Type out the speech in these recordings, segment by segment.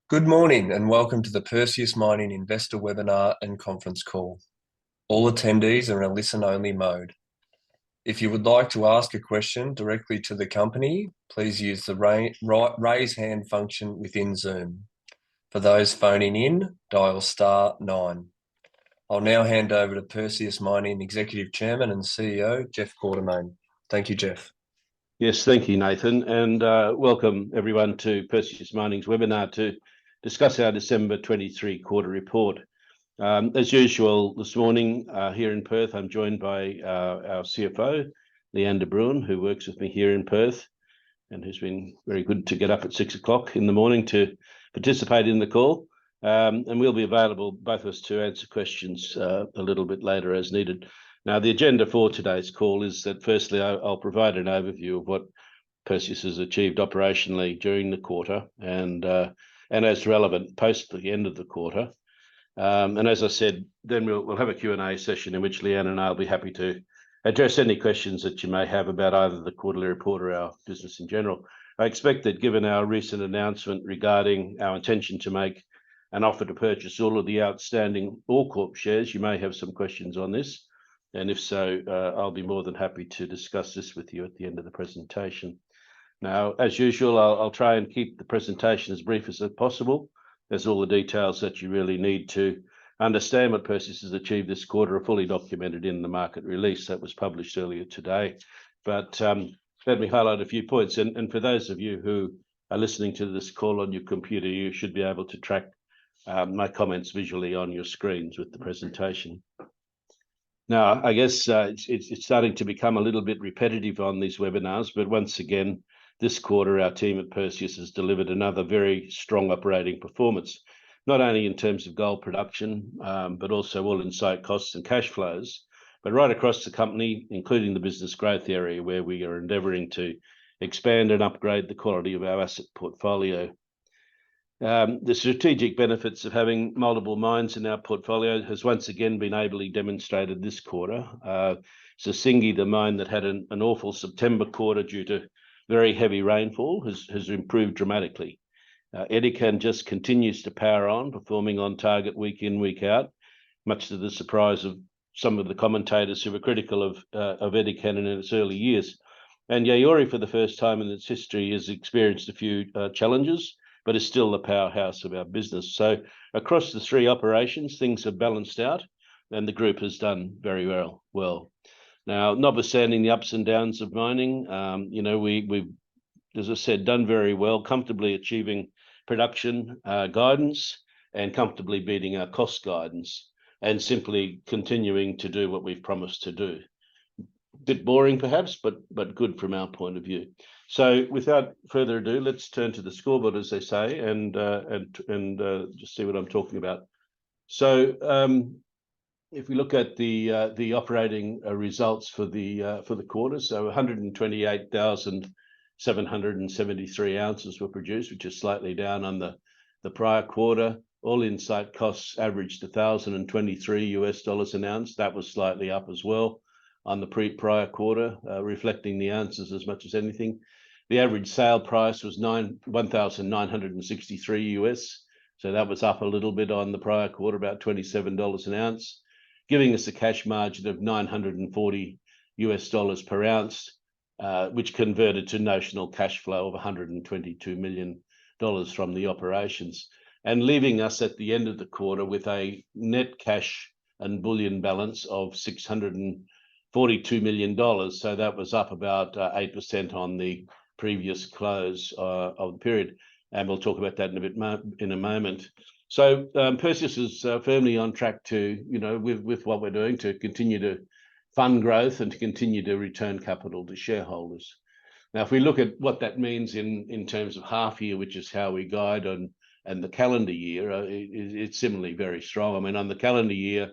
Good morning and welcome to the Perseus Mining Investor Webinar and Conference Call. All attendees are in a listen-only mode. If you would like to ask a question directly to the company, please use the raise hand function within Zoom. For those phoning in, dial *9. I'll now hand over to Perseus Mining Executive Chairman and CEO, Jeff Quartermaine. Thank you, Jeff. Yes, thank you, Nathan, and welcome everyone to Perseus Mining's webinar to discuss our December 23 quarter report. As usual, this morning here in Perth, I'm joined by our CFO, Leanne de Bruin, who works with me here in Perth and who's been very good to get up at 6 o'clock in the morning to participate in the call. And we'll be available, both of us, to answer questions a little bit later as needed. Now, the agenda for today's call is that firstly, I'll provide an overview of what Perseus has achieved operationally during the quarter and as relevant post the end of the quarter. And as I said, then we'll have a Q&A session in which Leanne and I will be happy to address any questions that you may have about either the quarterly report or our business in general. I expect that given our recent announcement regarding our intention to make an offer to purchase all of the outstanding Corp shares, you may have some questions on this. And if so, I'll be more than happy to discuss this with you at the end of the presentation. Now, as usual, I'll try and keep the presentation as brief as possible, as all the details that you really need to understand what Perseus has achieved this quarter are fully documented in the market release that was published earlier today. But let me highlight a few points. And for those of you who are listening to this call on your computer, you should be able to track my comments visually on your screens with the presentation. Now, I guess it's starting to become a little bit repetitive on these webinars, but once again, this quarter, our team at Perseus has delivered another very strong operating performance, not only in terms of gold production, but also all-in site costs and cash flows, but right across the company, including the business growth area, where we are endeavouring to expand and upgrade the quality of our asset portfolio. The strategic benefits of having multiple mines in our portfolio has once again been ably demonstrated this quarter. Sissingué, the mine that had an awful September quarter due to very heavy rainfall, has improved dramatically. Edikan just continues to power on, performing on target week in, week out, much to the surprise of some of the commentators who were critical of Edikan in its early years. And Yaouré, for the first time in its history, has experienced a few challenges, but is still the powerhouse of our business. So across the three operations, things have balanced out and the group has done very well. Now, notwithstanding the ups and downs of mining, we've, as I said, done very well, comfortably achieving production guidance and comfortably beating our cost guidance and simply continuing to do what we've promised to do. Bit boring perhaps, but good from our point of view. So without further ado, let's turn to the scoreboard, as they say, and just see what I'm talking about. So if we look at the operating results for the quarter, so 128,773 ounces were produced, which is slightly down on the prior quarter. All-in site costs averaged $1,023 an ounce. That was slightly up as well on the prior quarter, reflecting the ounces as much as anything. The average sale price was $1,963, so that was up a little bit on the prior quarter, about $27 an ounce, giving us a cash margin of $940 per ounce, which converted to notional cash flow of $122 million from the operations, and leaving us at the end of the quarter with a net cash and bullion balance of $642 million. So that was up about 8% on the previous close of the period. And we'll talk about that in a moment. So Perseus is firmly on track to, with what we're doing, to continue to fund growth and to continue to return capital to shareholders. Now, if we look at what that means in terms of half year, which is how we guide on, and the calendar year, it's similarly very strong. I mean, on the calendar year,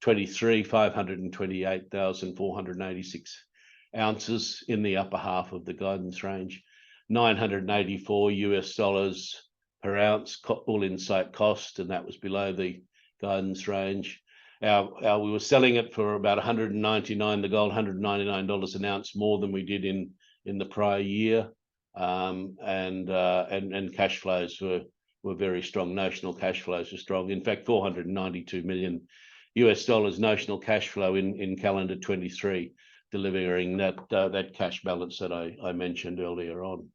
23, 528,486 ounces in the upper half of the guidance range, $984 per ounce all-in site cost, and that was below the guidance range. We were selling it for about $199, the gold $199 an ounce more than we did in the prior year, and cash flows were were very strong. Notional cash flows were strong. In fact, $492 million notional cash flow in calendar 23, delivering that cash balance that I mentioned earlier on.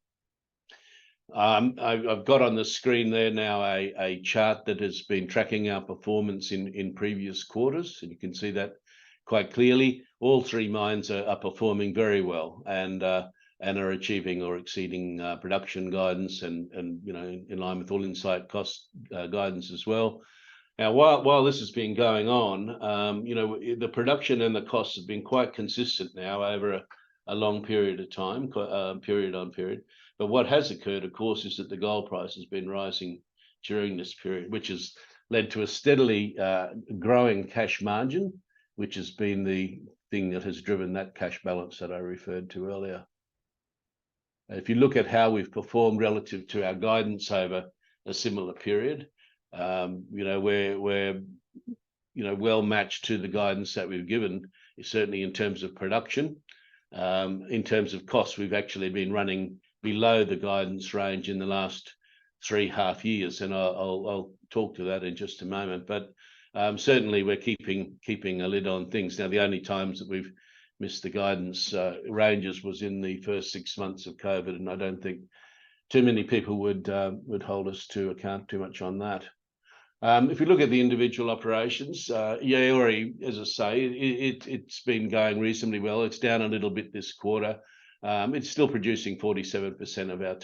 I've got on the screen there now a chart that has been tracking our performance in previous quarters, and you can see that quite clearly. All three mines are performing very well and are achieving or exceeding production guidance and in line with all-in site cost guidance as well. Now, while this has been going on, the production and the costs have been quite consistent now over a long period of time, period on period. But what has occurred, of course, is that the gold price has been rising during this period, which has led to a steadily growing cash margin, which has been the thing that has driven that cash balance that I referred to earlier. If you look at how we've performed relative to our guidance over a similar period, we're well matched to the guidance that we've given, certainly in terms of production. In terms of costs, we've actually been running below the guidance range in the last 3.5 years, and I'll talk to that in just a moment. But certainly we're keeping a lid on things. Now, the only times that we've missed the guidance ranges was in the first 6 months of COVID, and I don't think too many people would hold us to account too much on that. If we look at the individual operations, Yaouré, as I say, it's been going reasonably well. It's down a little bit this quarter. It's still producing 47% of our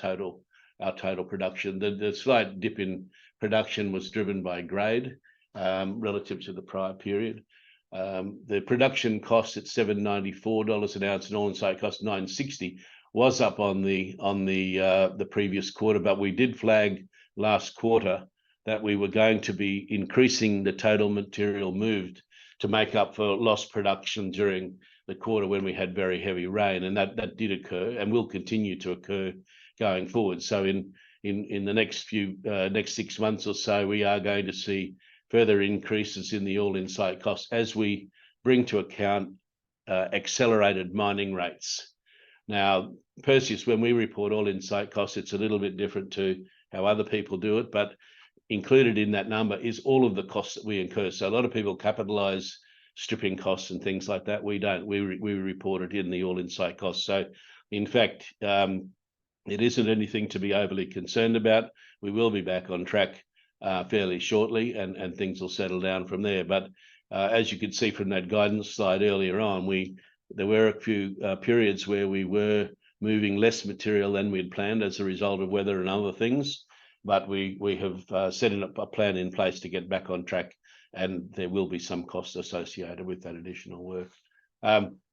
total production. The slight dip in production was driven by grade relative to the prior period. The production cost at $794 an ounce and all-in site cost $960 was up on the previous quarter, but we did flag last quarter that we were going to be increasing the total material moved to make up for lost production during the quarter when we had very heavy rain, and that did occur and will continue to occur going forward. So in the next 6 months or so, we are going to see further increases in the all-in site cost as we bring to account accelerated mining rates. Now, Perseus, when we report all-in site costs, it's a little bit different to how other people do it, but included in that number is all of the costs that we incur. So a lot of people capitalize stripping costs and things like that. We don't. We report it in the all-in site costs. So, in fact, it isn't anything to be overly concerned about. We will be back on track fairly shortly, and things will settle down from there. But as you could see from that guidance slide earlier on, there were a few periods where we were moving less material than we'd planned as a result of weather and other things. But we have set a plan in place to get back on track, and there will be some costs associated with that additional work.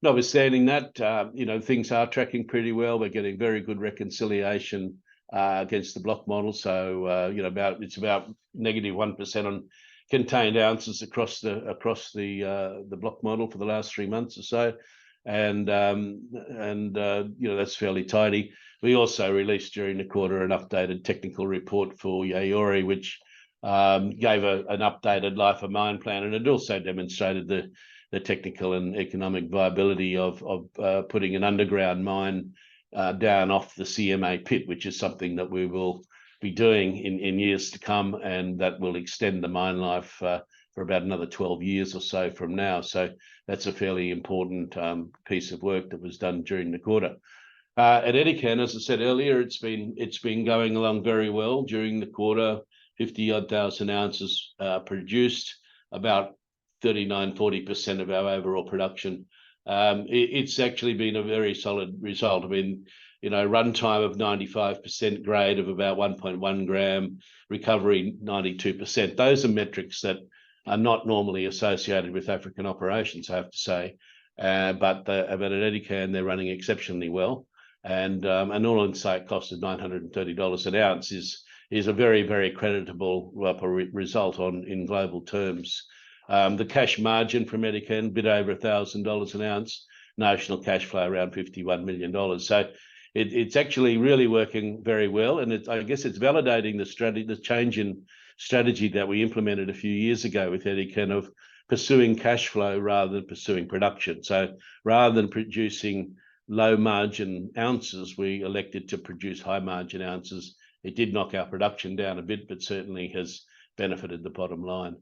Notwithstanding that, things are tracking pretty well. We're getting very good reconciliation against the block model. So it's about -1% on contained ounces across the block model for the last 3 months or so, and that's fairly tidy. We also released during the quarter an updated technical report for Yaouré, which gave an updated life of mine plan, and it also demonstrated the technical and economic viability of putting an underground mine down off the CMA pit, which is something that we will be doing in years to come, and that will extend the mine life for about another 12 years or so from now. So that's a fairly important piece of work that was done during the quarter. At Edikan, as I said earlier, it's been going along very well during the quarter. 50-odd thousand ounces produced, about 39-40% of our overall production. It's actually been a very solid result. I mean, runtime of 95%, grade of about 1.1 gram, recovery 92%. Those are metrics that are not normally associated with African operations, I have to say. But at Edikan, they're running exceptionally well. And an all-in site cost of $930 an ounce is a very, very creditable result in global terms. The cash margin from Edikan, a bit over $1,000 an ounce, notional cash flow around $51 million. So it's actually really working very well, and I guess it's validating the change in strategy that we implemented a few years ago with Edikan of pursuing cash flow rather than pursuing production. So rather than producing low margin ounces, we elected to produce high margin ounces it did knock our production down a bit, but certainly has benefited the bottom line.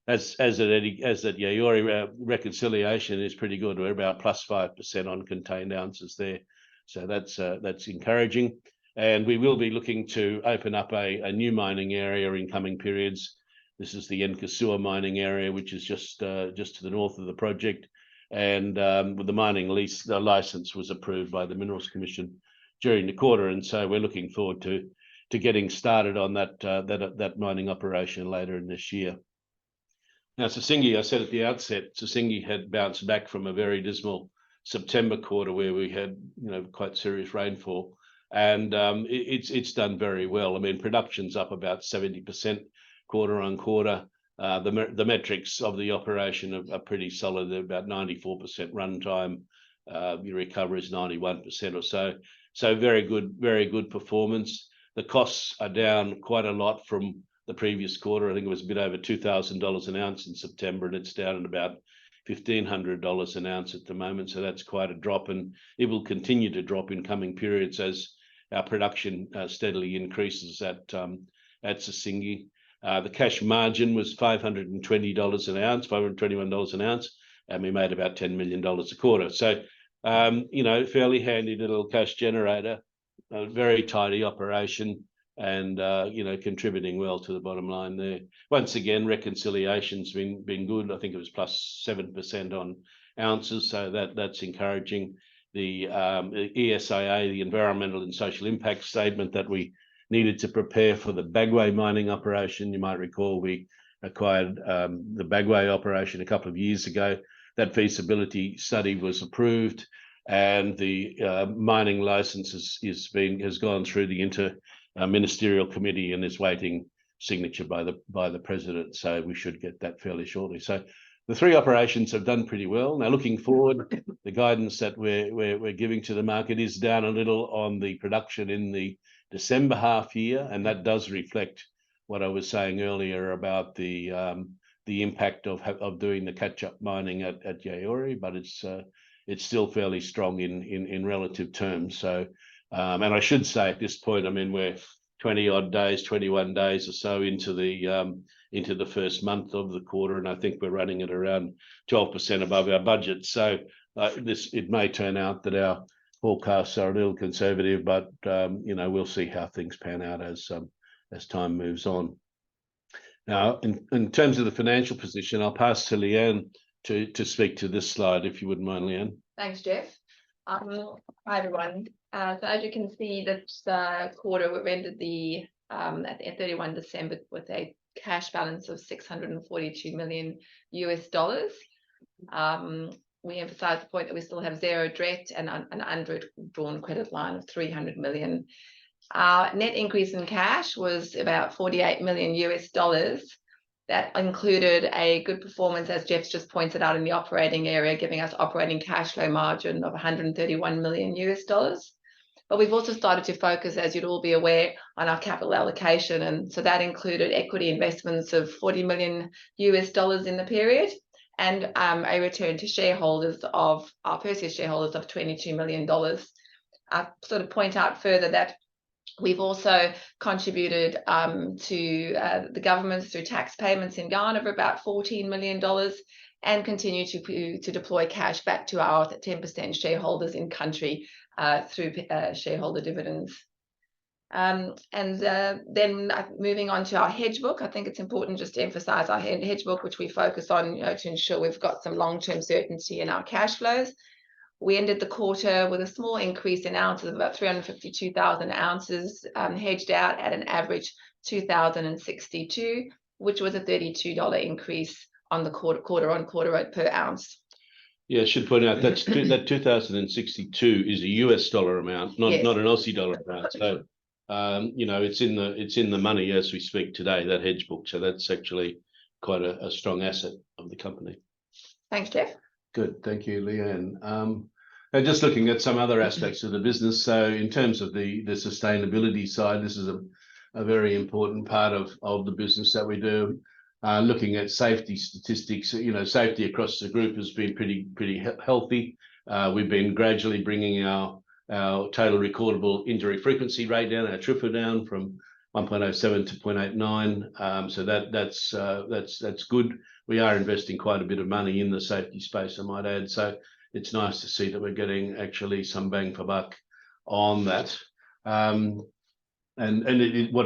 As at Yaouré, reconciliation is pretty good. We're about +5% on contained ounces there, so that's encouraging. And we will be looking to open up a new mining area in coming periods. This is the Nkosuo mining area, which is just to the north of the project. And with the mining lease, the license was approved by the Minerals Commission during the quarter, and so we're looking forward to getting started on that mining operation later in this year. Now, Sissingué, I said at the outset, Sissingué had bounced back from a very dismal September quarter where we had quite serious rainfall, and it's done very well. I mean, production's up about 70% quarter on quarter. The metrics of the operation are pretty solid. They're about 94% runtime. Your recovery is 91% or so. So very good performance. The costs are down quite a lot from the previous quarter. I think it was a bit over $2,000 an ounce in September, and it's down at about $1,500 an ounce at the moment. So that's quite a drop, and it will continue to drop in coming periods as our production steadily increases at Sissingué. The cash margin was $520 an ounce, $521 an ounce, and we made about $10 million a quarter. So, fairly handy little cash generator, a very tidy operation, and contributing well to the bottom line there. Once again, reconciliation's been good. I think it was +7% on ounces, so that's encouraging. The ESIA, the Environmental and Social Impact Statement that we needed to prepare for the Bagoué mining operation. You might recall we acquired the Bagoué operation a couple of years ago. That feasibility study was approved, and the mining license has gone through the Inter-Ministerial Committee and is waiting signature by the President. So we should get that fairly shortly. So the three operations have done pretty well. Now, looking forward, the guidance that we're giving to the market is down a little on the production in the December half year, and that does reflect what I was saying earlier about the impact of doing the catch-up mining at Yaouré, but it's still fairly strong in relative terms. So, and I should say at this point, I mean, we're 20-odd days, 21 days or so into the first month of the quarter, and I think we're running at around 12% above our budget. So it may turn out that our forecasts are a little conservative, but we'll see how things pan out as time moves on. Now, in terms of the financial position, I'll pass to Leanne to speak to this slide, if you wouldn't mind, Leanne. Thanks, Jeff. Hi, everyone. So as you can see, that quarter we've ended at 31 December with a cash balance of $642 million. We emphasize the point that we still have zero debt and an undrawn credit line of $300 million. Our net increase in cash was about $48 million. That included a good performance, as Jeff's just pointed out, in the operating area, giving us operating cash flow margin of $131 million. But we've also started to focus, as you'd all be aware, on our capital allocation, and so that included equity investments of $40 million in the period, and a return to shareholders of our Perseus shareholders of $22 million. I sort of point out further that we've also contributed to the government through tax payments in Ghana of about $14 million, and continue to deploy cash back to our 10% shareholders in country through shareholder dividends. Then moving on to our hedge book, I think it's important just to emphasize our hedge book, which we focus on to ensure we've got some long-term certainty in our cash flows. We ended the quarter with a small increase in ounces of about 352,000 ounces hedged out at an average 2,062, which was a $32 increase on the quarter on quarter per ounce. Yeah, I should point out that 2,062 is a US dollar amount, not an Aussie dollar amount. So it's in the money as we speak today, that hedge book. So that's actually quite a strong asset of the company. Thanks, Jeff. Good, thank you, Leanne. And just looking at some other aspects of the business. So in terms of the sustainability side, this is a very important part of the business that we do. Looking at safety statistics, safety across the group has been pretty healthy. We've been gradually bringing our total recordable injury frequency rate down, our TRIFR down from 1.07 to 0.89. So that's good. We are investing quite a bit of money in the safety space, I might add. So it's nice to see that we're getting actually some bang for buck on that. What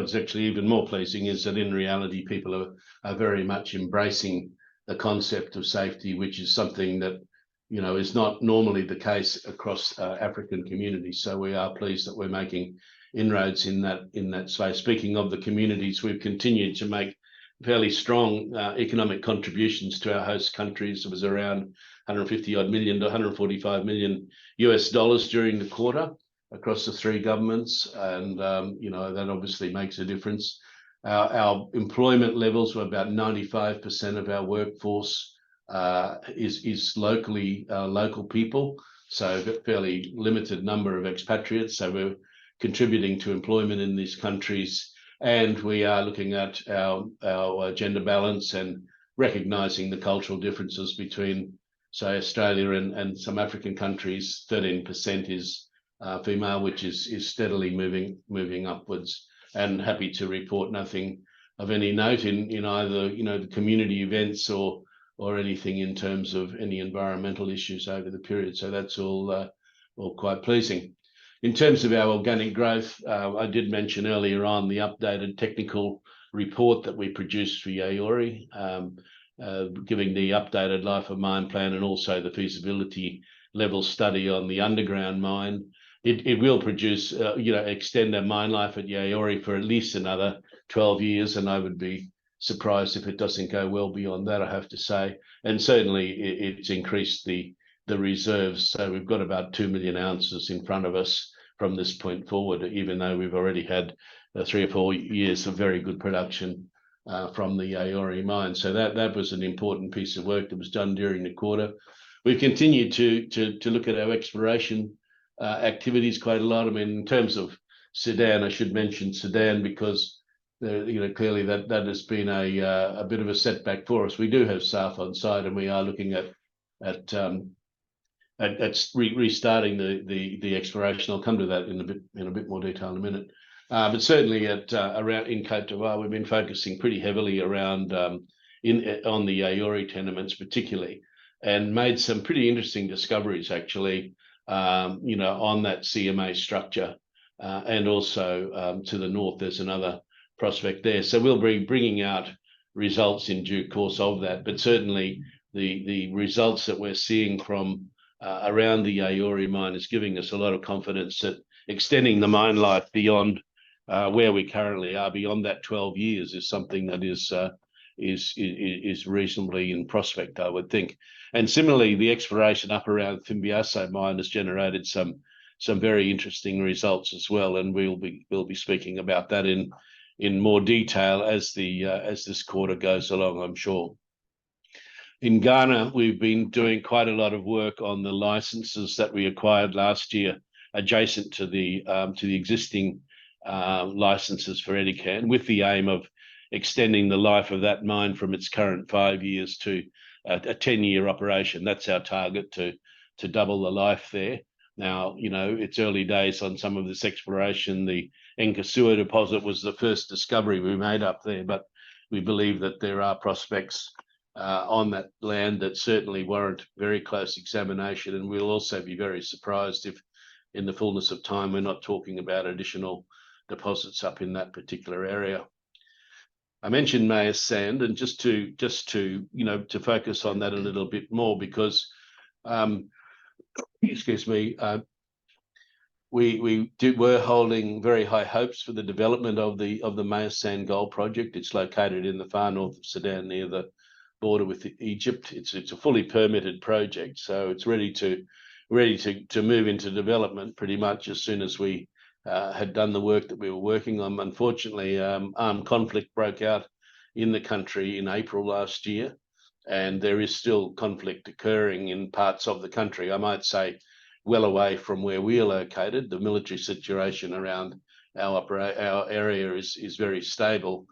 is actually even more pleasing is that in reality, people are very much embracing the concept of safety, which is something that, you know, is not normally the case across African communities. So we are pleased that we're making inroads in that space. Speaking of the communities, we've continued to make fairly strong economic contributions to our host countries. It was around 150 odd million to 145 million US dollars during the quarter across the three governments, and you know, that obviously makes a difference. Our employment levels were about 95% of our workforce is local people, so a fairly limited number of expatriates. So we're contributing to employment in these countries, and we are looking at our gender balance and recognising the cultural differences between, say, Australia and some African countries. 13% is female, which is steadily moving upwards, and happy to report nothing of any note in either, you know, the community events or anything in terms of any environmental issues over the period. So that's all quite pleasing. In terms of our organic growth, I did mention earlier on the updated technical report that we produced for Yaouré, giving the updated life of mine plan and also the feasibility level study on the underground mine. It will produce, you know, extend our mine life at Yaouré for at least another 12 years, and I would be surprised if it doesn't go well beyond that, I have to say. And certainly it's increased the reserves. So we've got about 2 million ounces in front of us from this point forward, even though we've already had 3 or 4 years of very good production from the Yaouré mine. So that was an important piece of work that was done during the quarter. We've continued to look at our exploration activities quite a lot. I mean, in terms of Sudan, I should mention Sudan because you know, clearly that has been a bit of a setback for us. We do have SAF on site, and we are looking at restarting the exploration. I'll come to that in a bit more detail in a minute. But certainly around in Côte d'Ivoire, we've been focusing pretty heavily around on the Yaouré tenements particularly, and made some pretty interesting discoveries actually, you know, on that CMA structure, and also to the north there's another prospect there. So we'll be bringing out results in due course of that, but certainly the results that we're seeing from around the Yaouré mine is giving us a lot of confidence that extending the mine life beyond where we currently are, beyond that 12 years, is something that is reasonably in prospect, I would think. And similarly, the exploration up around Fimbiasso mine has generated some very interesting results as well, and we'll be speaking about that in more detail as this quarter goes along, I'm sure. In Ghana, we've been doing quite a lot of work on the licenses that we acquired last year, adjacent to the existing licenses for Edikan, with the aim of extending the life of that mine from its current 5 years to a 10-year operation. That's our target, to double the life there. Now, you know, it's early days on some of this exploration. The Nkasua deposit was the first discovery we made up there, but we believe that there are prospects on that land that certainly warrant very close examination, and we'll also be very surprised if in the fullness of time we're not talking about additional deposits up in that particular area. I mentioned Meyas Sand, and just to you know, to focus on that a little bit more, because excuse me, we were holding very high hopes for the development of the Meyas Sand gold project. It's located in the far north of Sudan, near the border with Egypt. It's a fully permitted project, so it's ready to move into development pretty much as soon as we had done the work that we were working on. Unfortunately, armed conflict broke out in the country in April last year, and there is still conflict occurring in parts of the country. I might say well away from where we are located. The military situation around our area is very stable,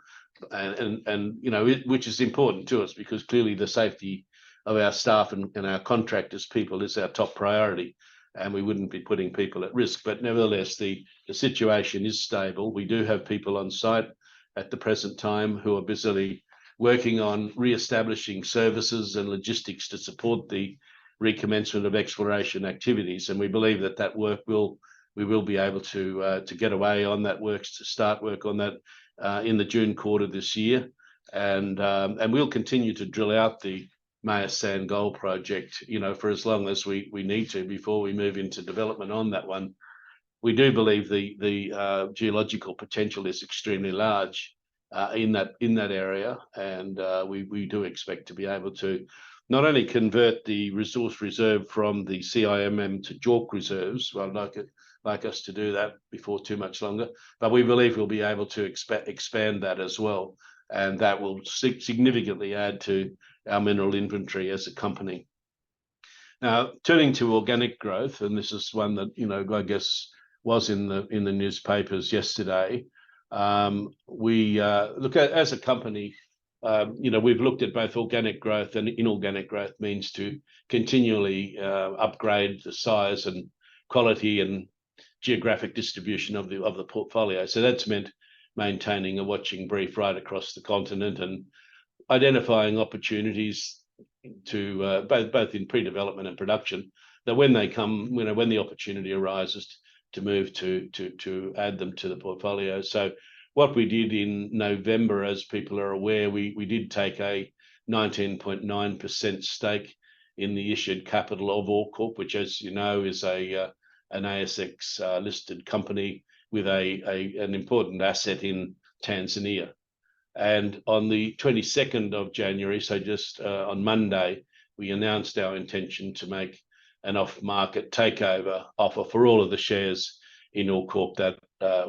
and you know, which is important to us, because clearly the safety of our staff and our contractors people is our top priority. and we wouldn't be putting people at risk. But nevertheless, the situation is stable. We do have people on site at the present time who are busily working on re-establishing services and logistics to support the recommencement of exploration activities, and we believe that work we will be able to get away on that work, to start work on that in the June quarter this year, and we'll continue to drill out the Meyas Sand Gold project, for as long as we need to before we move into development on that one. We do believe the geological potential is extremely large in that area, and we do expect to be able to not only convert the resource reserve from the CIMM to JORC reserves. Well, I'd like us to do that before too much longer, but we believe we'll be able to expand that as well, and that will significantly add to our mineral inventory as a company. Now, turning to organic growth, and this is one that I guess was in the newspapers yesterday. We look at, as a company, we've looked at both organic growth and inorganic growth means to continually upgrade the size and quality and geographic distribution of the portfolio. So that's meant maintaining a watching brief right across the continent and identifying opportunities to both in pre-development and production, that when they come, when the opportunity arises, to move to add them to the portfolio. So what we did in November, as people are aware, we did take a 19.9% stake in the issued capital of All Corp, which, as you know, is an ASX listed company with an important asset in Tanzania. And on the 22nd of January, so just on Monday, we announced our intention to make an off-market takeover offer for all of the shares in All Corp that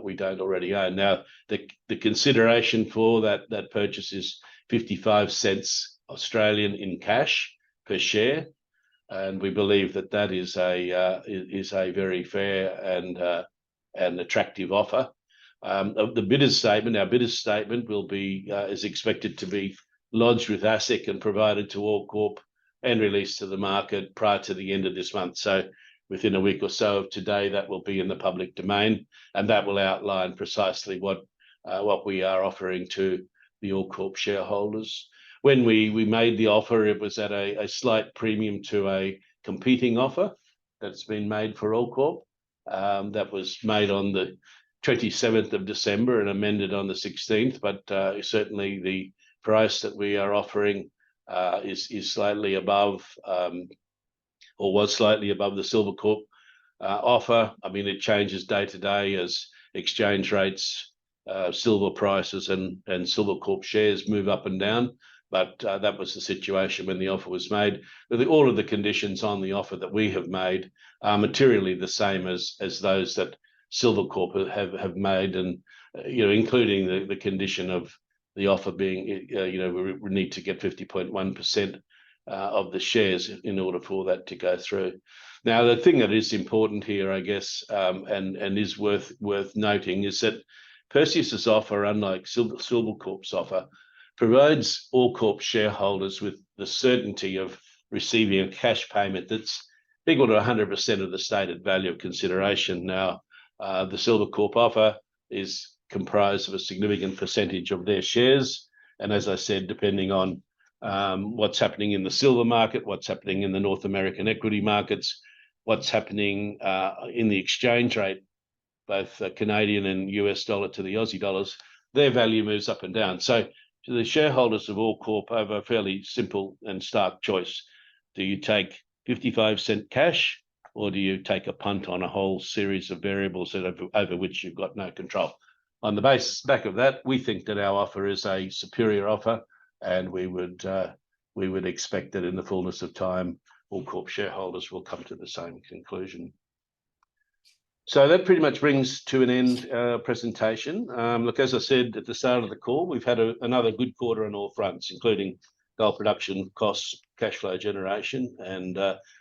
we don't already own. Now, the consideration for that purchase is 55 cents Australian in cash per share, and we believe that is a very fair and attractive offer. The bidder's statement, our bidder's statement, will be is expected to be lodged with ASIC and provided to All Corp and released to the market prior to the end of this month. So within a week or so of today, that will be in the public domain, and that will outline precisely what we are offering to the All Corp shareholders. When we made the offer, it was at a slight premium to a competing offer that's been made for All Corp. That was made on the 27th of December and amended on the 16th, but certainly the price that we are offering is slightly above, or was slightly above, the Silver Corp offer. I mean, it changes day to day as exchange rates, silver prices, and Silver Corp shares move up and down. But that was the situation when the offer was made. All of the conditions on the offer that we have made are materially the same as those that Silver Corp have made, and including the condition of the offer being, we need to get 50.1% of the shares in order for that to go through. Now, the thing that is important here, I guess, and is worth noting, is that Perseus's offer, unlike Silver Corp's offer, provides All Corp shareholders with the certainty of receiving a cash payment that's equal to 100% of the stated value of consideration. Now, the Silver Corp offer is comprised of a significant percentage of their shares, and as I said, depending on what's happening in the silver market, what's happening in the North American equity markets, what's happening in the exchange rate, both Canadian and US dollar to the Aussie dollars, their value moves up and down. So to the shareholders of All Corp have a fairly simple and stark choice. Do you take 55-cent cash, or do you take a punt on a whole series of variables over which you've got no control? On the back of that, we think that our offer is a superior offer, and we would expect that in the fullness of time, All Corp shareholders will come to the same conclusion. So that pretty much brings to an end our presentation. Look, as I said at the start of the call, we've had another good quarter on all fronts, including gold production, costs, cash flow generation, and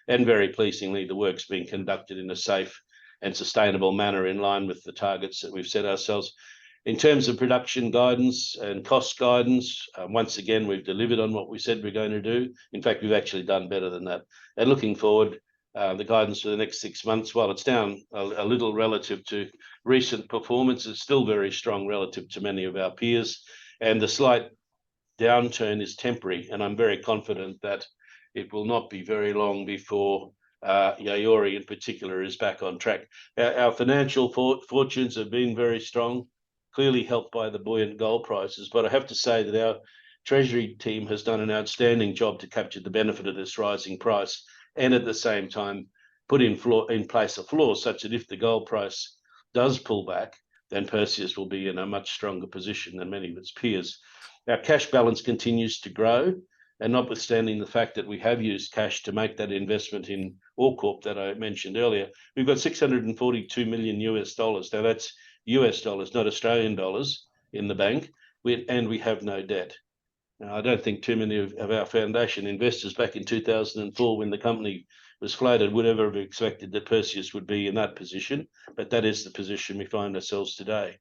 very pleasingly, the work's being conducted in a safe and sustainable manner in line with the targets that we've set ourselves. In terms of production guidance and cost guidance, once again, we've delivered on what we said we're going to do. In fact, we've actually done better than that. And looking forward, The guidance for the next 6 months, while it's down a little relative to recent performance, it's still very strong relative to many of our peers. And the slight downturn is temporary, and I'm very confident that it will not be very long before Yaouré in particular is back on track. Our financial fortunes have been very strong, clearly helped by the buoyant gold prices, but I have to say that our treasury team has done an outstanding job to capture the benefit of this rising price, and at the same time put in place a floor such that if the gold price does pull back, then Perseus will be in a much stronger position than many of its peers. Our cash balance continues to grow, and notwithstanding the fact that we have used cash to make that investment in Corp that I mentioned earlier, we've got $642 million US. Now that's US dollars, not Australian dollars, in the bank, and we have no debt. Now, I don't think too many of our foundation investors back in 2004, when the company was floated, would ever have expected that Perseus would be in that position, but that is the position we find ourselves today.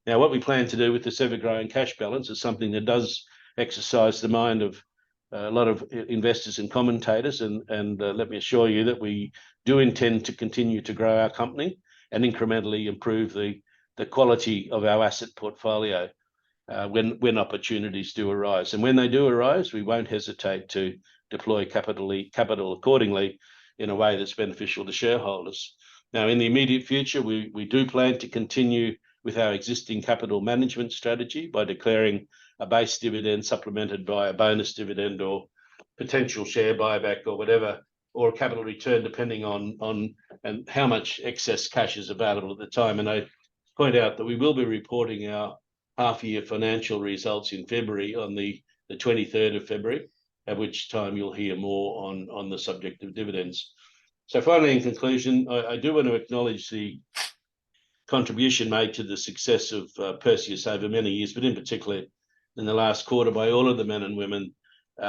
Now, what we plan to do with this ever-growing cash balance is something that does exercise the mind of a lot of investors and commentators, and let me assure you that we do intend to continue to grow our company and incrementally improve the quality of our asset portfolio when opportunities do arise. And when they do arise, we won't hesitate to deploy capital accordingly in a way that's beneficial to shareholders. Now, in the immediate future, we do plan to continue with our existing capital management strategy by declaring a base dividend supplemented by a bonus dividend or potential share buyback or whatever, or a capital return, depending on and how much excess cash is available at the time. And I point out that we will be reporting our half-year financial results in February, on the 23rd of February, at which time you'll hear more on the subject of dividends. So finally, in conclusion, I do want to acknowledge the contribution made to the success of Perseus over many years, but in particular in the last quarter, by all of the men and women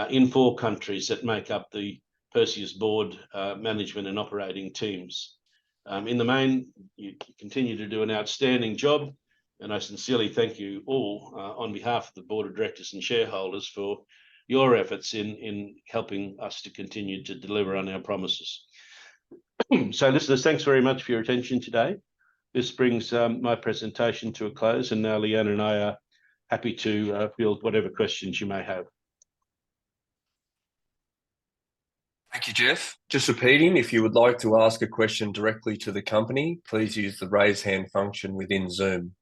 in 4 countries that make up the Perseus board, management and operating teams. In the main, you continue to do an outstanding job, and I sincerely thank you all on behalf of the board of directors and shareholders for your efforts in helping us to continue to deliver on our promises. So listeners, thanks very much for your attention today. This brings my presentation to a close, and now Leanne and I are happy to field whatever questions you may have. Thank you, Jeff. Just repeating, if you would like to ask a question directly to the company, please use the raise hand function within Zoom.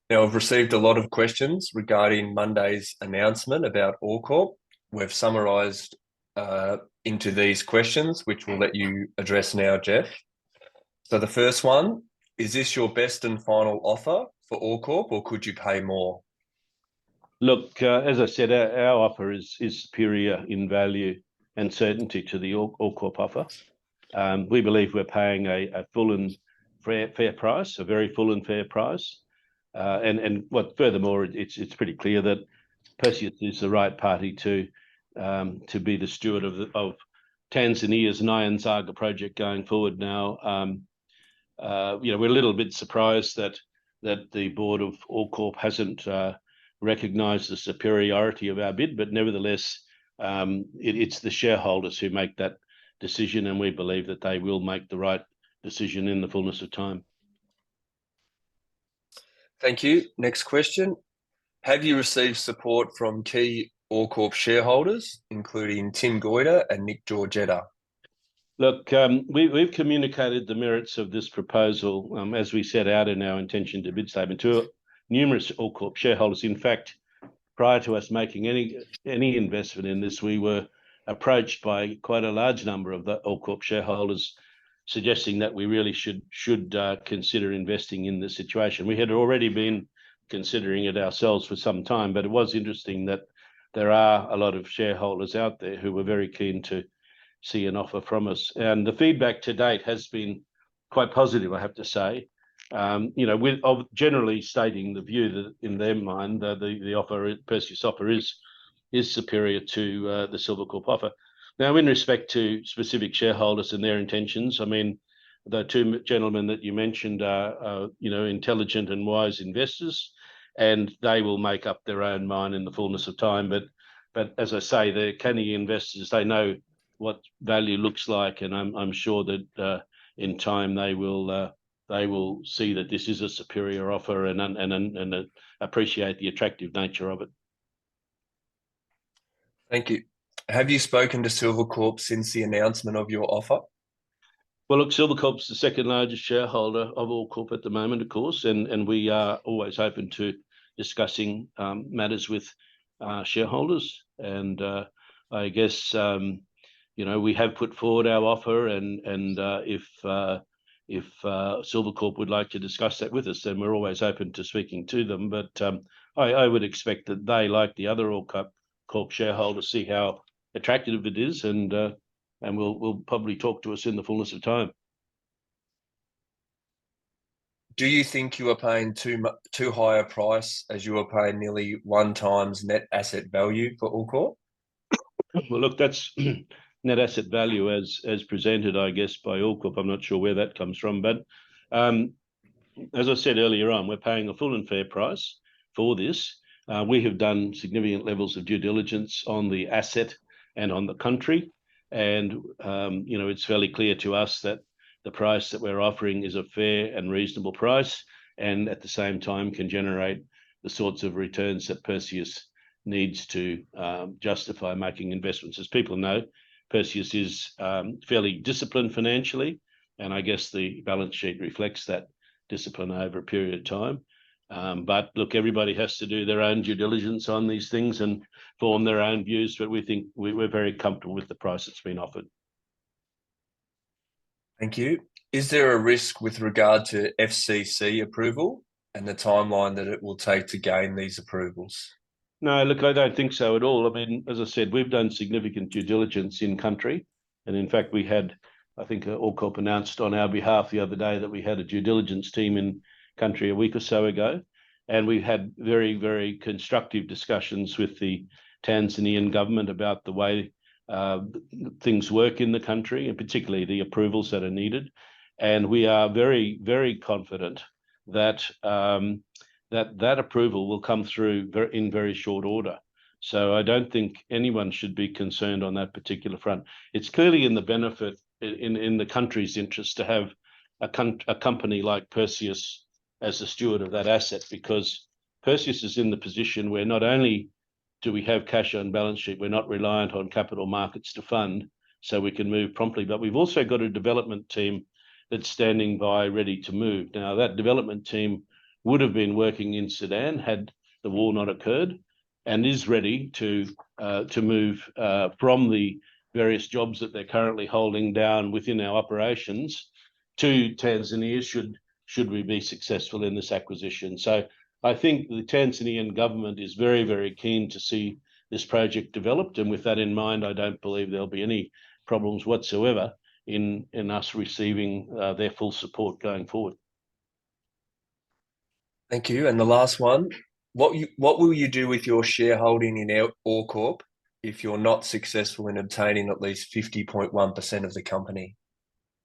Now, I've received a lot of questions regarding Monday's announcement about Corp. We've summarised into these questions, which we'll let you address now, Jeff. So the first one, is this your best and final offer for Corp, or could you pay more? Look, as I said, our offer is superior in value and certainty to the Corp offer. We believe we're paying a full and fair price, a very full and fair price. And what furthermore, it's pretty clear that Perseus is the right party to be the steward of Tanzania's Nyanzaga project going forward. Now, we're a little bit surprised that the board of Corp hasn't recognised the superiority of our bid, but nevertheless, it's the shareholders who make that decision, and we believe that they will make the right decision in the fullness of time. Thank you. Next question. Have you received support from key Corp shareholders, including Tim Goyder and Nick Giorgetta? Look, we've communicated the merits of this proposal, as we set out in our intention to bid statement, to numerous Corp shareholders. In fact, prior to us making any investment in this, we were approached by quite a large number of the Corp shareholders, suggesting that we really should consider investing in this situation. We had already been considering it ourselves for some time, but it was interesting that there are a lot of shareholders out there who were very keen to see an offer from us. And the feedback to date has been quite positive, I have to say. With generally stating the view that in their mind, the offer, Perseus offer, is superior to the Silvercorp offer. Now, in respect to specific shareholders and their intentions, I mean, the 2 gentlemen that you mentioned are intelligent and wise investors, and they will make up their own mind in the fullness of time. But as I say, they're canny investors. They know what value looks like, and I'm sure that in time they will see that this is a superior offer and appreciate the attractive nature of it. Thank you. Have you spoken to Silvercorp since the announcement of your offer? Well, look, Silvercorp's the second largest shareholder of All Corp at the moment, of course, and we are always open to discussing matters with shareholders. And I guess we have put forward our offer, and if Silvercorp would like to discuss that with us, then we're always open to speaking to them. But I would expect that they, like the other All Corp shareholders, see how attractive it is, and will probably talk to us in the fullness of time. Do you think you are paying too high a price, as you are paying nearly 1 times net asset value for All Corp? Well, look, that's net asset value as presented, I guess, by All Corp. I'm not sure where that comes from, but as I said earlier on, we're paying a full and fair price for this. We have done significant levels of due diligence on the asset and on the country, and it's fairly clear to us that the price that we're offering is a fair and reasonable price, and at the same time can generate the sorts of returns that Perseus needs to justify making investments. As people know, Perseus is fairly disciplined financially, and I guess the balance sheet reflects that discipline over a period of time. But look, everybody has to do their own due diligence on these things and form their own views, but we think we're very comfortable with the price that's been offered. Thank you. Is there a risk with regard to FCC approval and the timeline that it will take to gain these approvals? No, look, I don't think so at all. I mean, as I said, we've done significant due diligence in country. And in fact, we had, I think All Corp announced on our behalf the other day that we had a due diligence team in country a week or so ago. And we had very, very constructive discussions with the Tanzanian government about the way things work in the country, and particularly the approvals that are needed. And we are very, very confident that that approval will come through in very short order. So I don't think anyone should be concerned on that particular front. It's clearly in the benefit, in the country's interest, to have a company like Perseus as the steward of that asset, because Perseus is in the position where not only do we have cash on balance sheet, we're not reliant on capital markets to fund, so we can move promptly, but we've also got a development team that's standing by ready to move. Now, that development team would have been working in Sudan had the war not occurred, and is ready to move from the various jobs that they're currently holding down within our operations to Tanzania should we be successful in this acquisition. So I think the Tanzanian government is very, very keen to see this project developed, and with that in mind, I don't believe there'll be any problems whatsoever in us receiving their full support going forward. Thank you. And the last one, what will you do with your shareholding in All Corp if you're not successful in obtaining at least 50.1% of the company?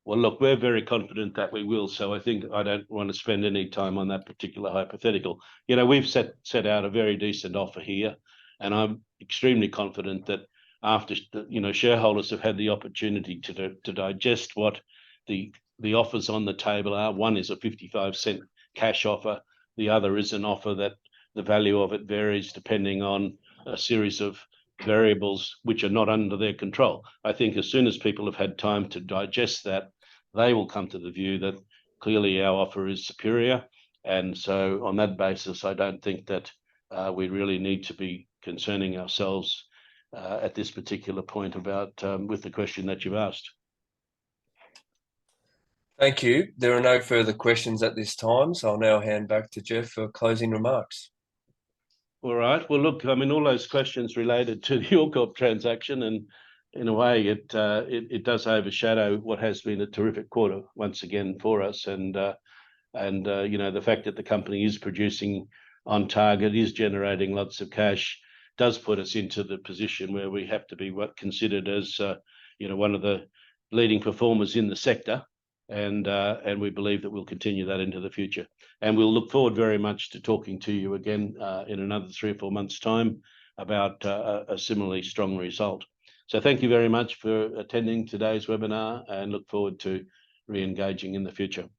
Well, look, we're very confident that we will. So I think I don't want to spend any time on that particular hypothetical. We've set out a very decent offer here, and I'm extremely confident that after shareholders have had the opportunity to digest what the offers on the table are. One is a 55-cent cash offer. The other is an offer that the value of it varies depending on a series of variables which are not under their control. I think as soon as people have had time to digest that, they will come to the view that clearly our offer is superior. And so on that basis, I don't think that we really need to be concerning ourselves at this particular point about with the question that you've asked. Thank you. There are no further questions at this time, so I'll now hand back to Jeff for closing remarks. All right. Well, look, I mean, all those questions related to the All Corp transaction, and in a way, it does overshadow what has been a terrific quarter once again for us. And the fact that the company is producing on target, is generating lots of cash, does put us into the position where we have to be considered as one of the leading performers in the sector. And we believe that we'll continue that into the future. And we'll look forward very much to talking to you again in another 3 or 4 months' time about a similarly strong result. So thank you very much for attending today's webinar and look forward to re-engaging in the future.